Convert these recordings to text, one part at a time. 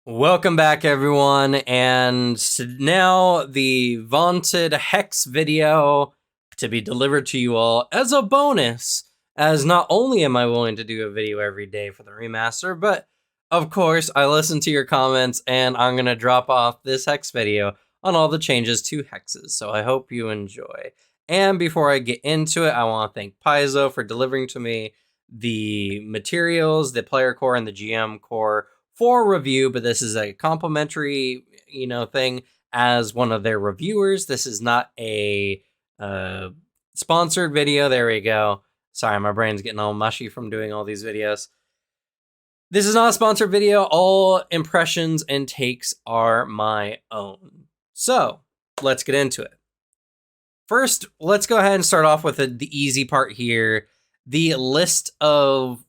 Welcome back, everyone, and now the vaunted Hex video to be delivered to you all as a bonus, as not only am I willing to do a video every day for the remaster, but of course I listen to your comments and I'm going to drop off this Hex video on all the changes to Hexes, so I hope you enjoy. And before I get into it, I want to thank Paizo for delivering to me the materials, the player core and the GM core for review, but this is a complimentary, thing as one of their reviewers. This is not a sponsored video. There we go. Sorry, my brain's getting all mushy from doing all these videos. This is not a sponsored video. All impressions and takes are my own. So let's get into it. First, let's go ahead and start off with the easy part here. The list of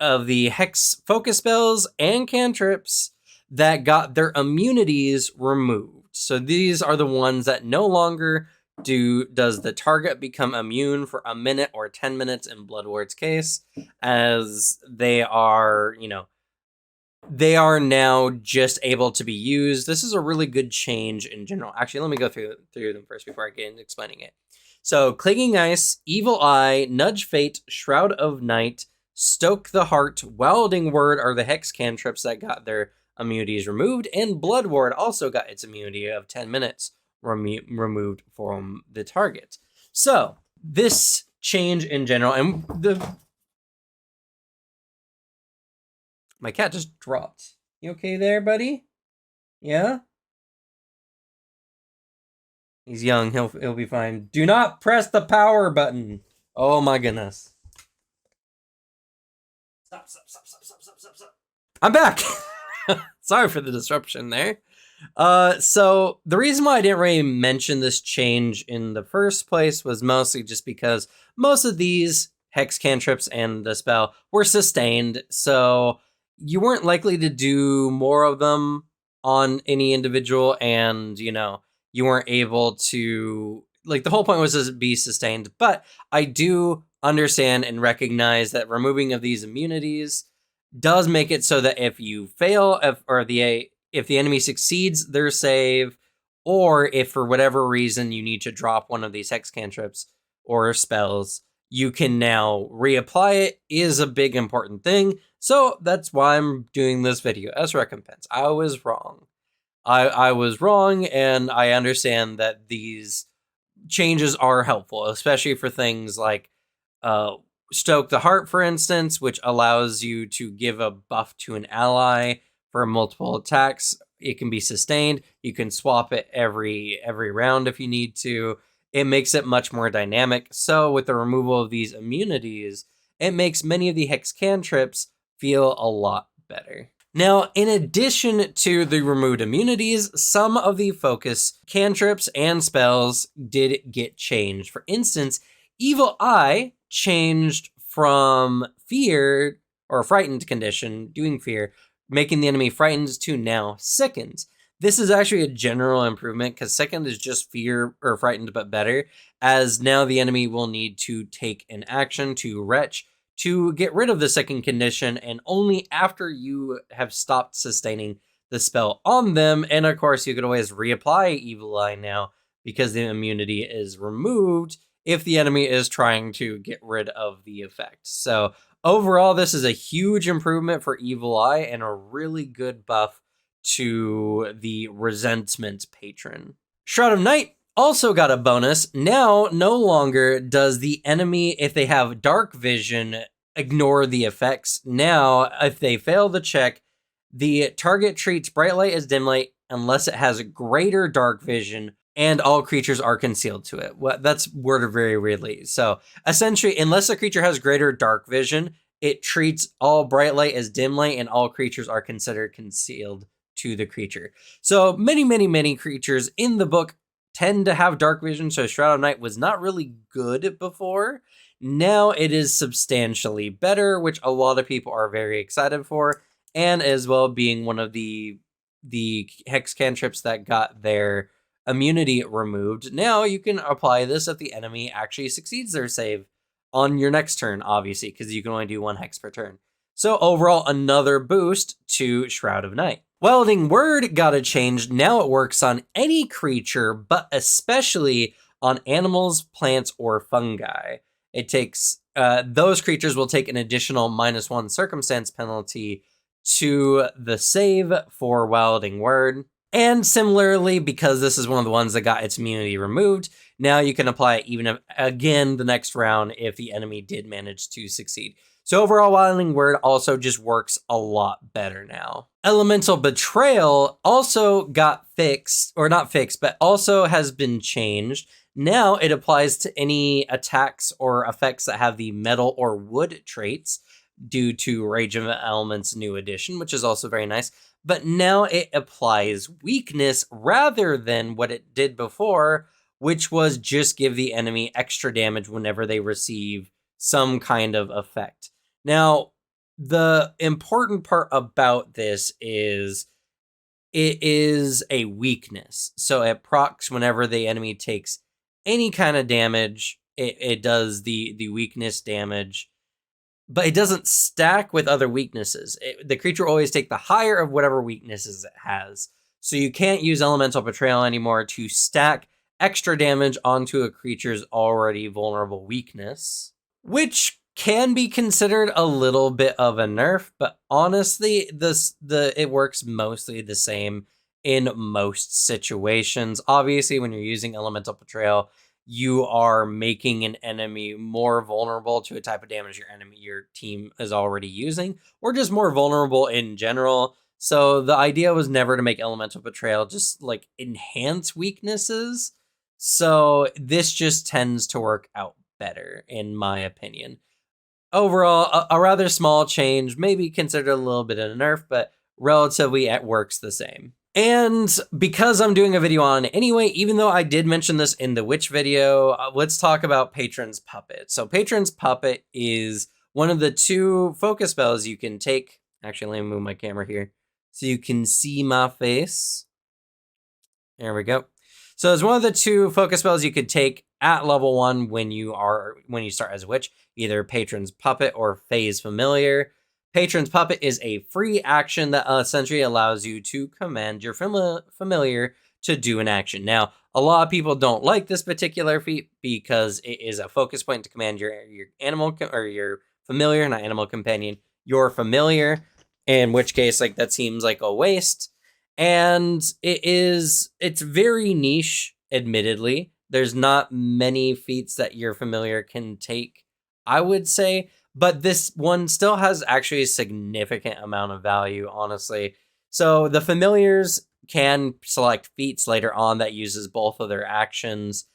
the Hex focus spells and cantrips that got their immunities removed. So these are the ones that no longer does the target become immune for a minute or 10 minutes in Bloodward's case, as they are, they are now just able to be used. This is a really good change in general. Actually, let me go through them first before I get into explaining it. So Clinging Ice, Evil Eye, Nudge Fate, Shroud of Night, Stoke the Heart, Welding Word are the Hex cantrips that got their immunities removed, and Blood Ward also got its immunity of 10 minutes removed from the target. So, this change in general, and my cat just dropped. You okay there, buddy? Yeah? He's young, he'll be fine. Do not press the power button. Oh my goodness. Stop. I'm back. Sorry for the disruption there. So the reason why I didn't really mention this change in the first place was mostly just because most of these Hex cantrips and the spell were sustained, so you weren't likely to do more of them on any individual, and you weren't able to, like, the whole point was to be sustained. But I do understand and recognize that removing of these immunities does make it so that if you fail, if the enemy succeeds their save, or if for whatever reason you need to drop one of these Hex cantrips or spells, you can now reapply it, is a big important thing. So that's why I'm doing this video as recompense. I was wrong. I was wrong, and I understand that these changes are helpful, especially for things like Stoke the Heart, for instance, which allows you to give a buff to an ally for multiple attacks. It can be sustained. You can swap it every round if you need to. It makes it much more dynamic. So with the removal of these immunities, it makes many of the Hex cantrips feel a lot better. Now, in addition to the removed immunities, some of the focus cantrips and spells did get changed. For instance, Evil Eye changed from fear or frightened condition, doing fear, making the enemy frightened, to now sickened. This is actually a general improvement, because sickened is just fear or frightened but better, as now the enemy will need to take an action to retch to get rid of the second condition, and only after you have stopped sustaining the spell on them. And of course, you could always reapply Evil Eye now, because the immunity is removed if the enemy is trying to get rid of the effect. So overall, this is a huge improvement for Evil Eye and a really good buff to the Resentment patron. Shroud of Night also got a bonus. Now, no longer does the enemy, if they have dark vision, ignore the effects. Now, if they fail the check, the target treats bright light as dim light unless it has greater dark vision, and all creatures are concealed to it. Well, that's worded very weirdly. So essentially, unless a creature has greater dark vision, it treats all bright light as dim light, and all creatures are considered concealed to the creature. So many creatures in the book tend to have dark vision, so Shroud of Night was not really good before. Now it is substantially better, which a lot of people are very excited for, and as well being one of the Hex cantrips that got their immunity removed. Now you can apply this if the enemy actually succeeds their save on your next turn, obviously, because you can only do one Hex per turn. So overall, another boost to Shroud of Night. Wielding Word got a change. Now it works on any creature, but especially on animals, plants, or fungi. It takes those creatures will take an additional -1 circumstance penalty to the save for Wielding Word. And similarly, because this is one of the ones that got its immunity removed, now you can apply it even again the next round if the enemy did manage to succeed. So overall, Wilding Word also just works a lot better now. Elemental Betrayal also got fixed, or not fixed, but also has been changed. Now it applies to any attacks or effects that have the metal or wood traits due to Rage of Elements New Edition, which is also very nice. But now it applies weakness rather than what it did before, which was just give the enemy extra damage whenever they receive some kind of effect. Now, the important part about this is it is a weakness. So it procs whenever the enemy takes any kind of damage, it does the weakness damage, but it doesn't stack with other weaknesses. The creature will always take the higher of whatever weaknesses it has. So you can't use Elemental Betrayal anymore to stack extra damage onto a creature's already vulnerable weakness, which can be considered a little bit of a nerf, but honestly, it works mostly the same in most situations. Obviously, when you're using Elemental Betrayal, you are making an enemy more vulnerable to a type of damage your team is already using, or just more vulnerable in general. So the idea was never to make Elemental Betrayal just like enhance weaknesses. So this just tends to work out better, in my opinion. Overall, a rather small change, maybe considered a little bit of a nerf, but relatively it works the same. And because I'm doing a video on it anyway, even though I did mention this in the Witch video, let's talk about Patron's Puppet. So Patron's Puppet is one of the 2 focus spells you can take. Actually, let me move my camera here so you can see my face. There we go. So it's one of the 2 focus spells you could take at level 1 when you start as a witch, either Patron's Puppet or Phase Familiar. Patron's Puppet is a free action that essentially allows you to command your familiar to do an action. Now, a lot of people don't like this particular feat because it is a focus point to command your animal or your familiar, not animal companion, your familiar, in which case like that seems like a waste. And it's very niche, admittedly. There's not many feats that your familiar can take, I would say, but this one still has actually a significant amount of value, honestly. So the familiars can select feats later on that uses both of their actions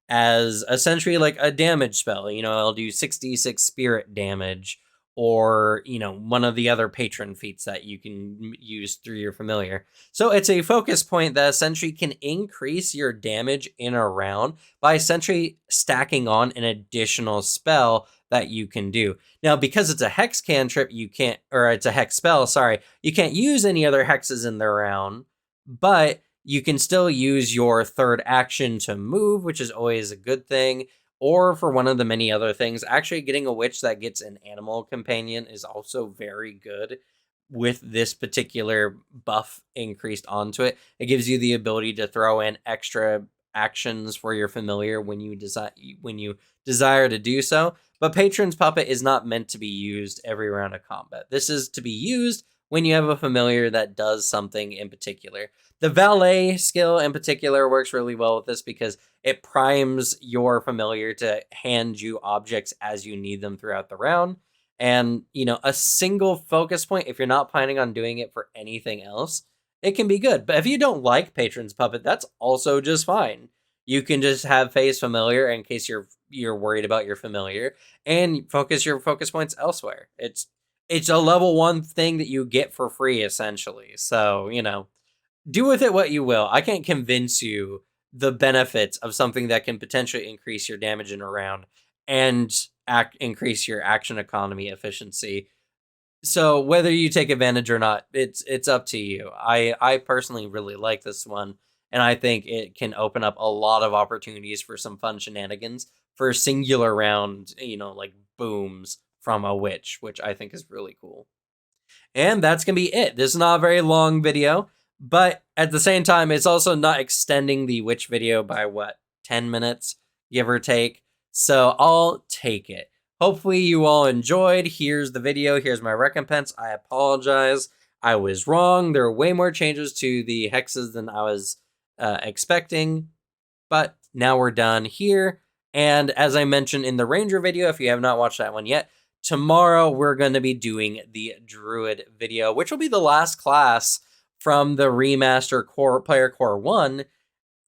as essentially like a damage spell. You know, it'll do 66 spirit damage, or, you know, one of the other patron feats that you can use through your familiar. So it's a focus point that essentially can increase your damage in a round by essentially stacking on an additional spell that you can do. Now, because it's a hex cantrip, it's a hex spell, sorry, you can't use any other hexes in the round, but you can still use your third action to move, which is always a good thing, or for one of the many other things. Actually, getting a witch that gets an animal companion is also very good with this particular buff increased onto it. It gives you the ability to throw in extra actions for your familiar when you desire to do so. But Patron's Puppet is not meant to be used every round of combat. This is to be used when you have a familiar that does something in particular. The Valet skill in particular works really well with this because it primes your familiar to hand you objects as you need them throughout the round. And, you know, a single focus point, if you're not planning on doing it for anything else, it can be good. But if you don't like Patron's Puppet, that's also just fine. You can just have Phase Familiar in case you're worried about your familiar, and focus your focus points elsewhere. It's a level 1 thing that you get for free, essentially. So, you know, do with it what you will. I can't convince you the benefits of something that can potentially increase your damage in a round and increase your action economy efficiency. So whether you take advantage or not, it's up to you. I personally really like this one, and I think it can open up a lot of opportunities for some fun shenanigans for singular round, you know, like booms from a witch, which I think is really cool. And that's going to be it. This is not a very long video, but at the same time, it's also not extending the Witch video by, 10 minutes, give or take. So I'll take it. Hopefully you all enjoyed. Here's the video. Here's my recompense. I apologize. I was wrong. There are way more changes to the hexes than I was expecting. But now we're done here. And as I mentioned in the Ranger video, if you have not watched that one yet, tomorrow we're going to be doing the Druid video, which will be the last class from the Remaster Player Core 1.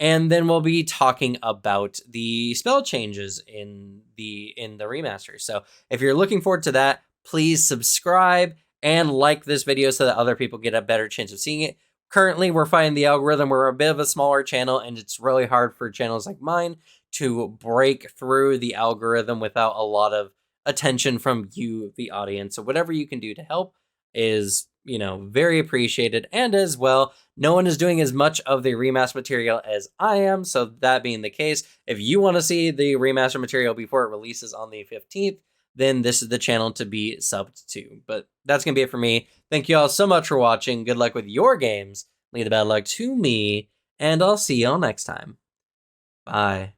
And then we'll be talking about the spell changes in the Remaster. So if you're looking forward to that, please subscribe and like this video so that other people get a better chance of seeing it. Currently, we're fighting the algorithm. We're a bit of a smaller channel, and it's really hard for channels like mine to break through the algorithm without a lot of attention from you, the audience. So whatever you can do to help is, very appreciated. And as well, no one is doing as much of the remaster material as I am. So that being the case, if you want to see the remaster material before it releases on the 15th, then this is the channel to be subbed to. But that's going to be it for me. Thank you all so much for watching. Good luck with your games. Leave the bad luck to me, and I'll see y'all next time. Bye.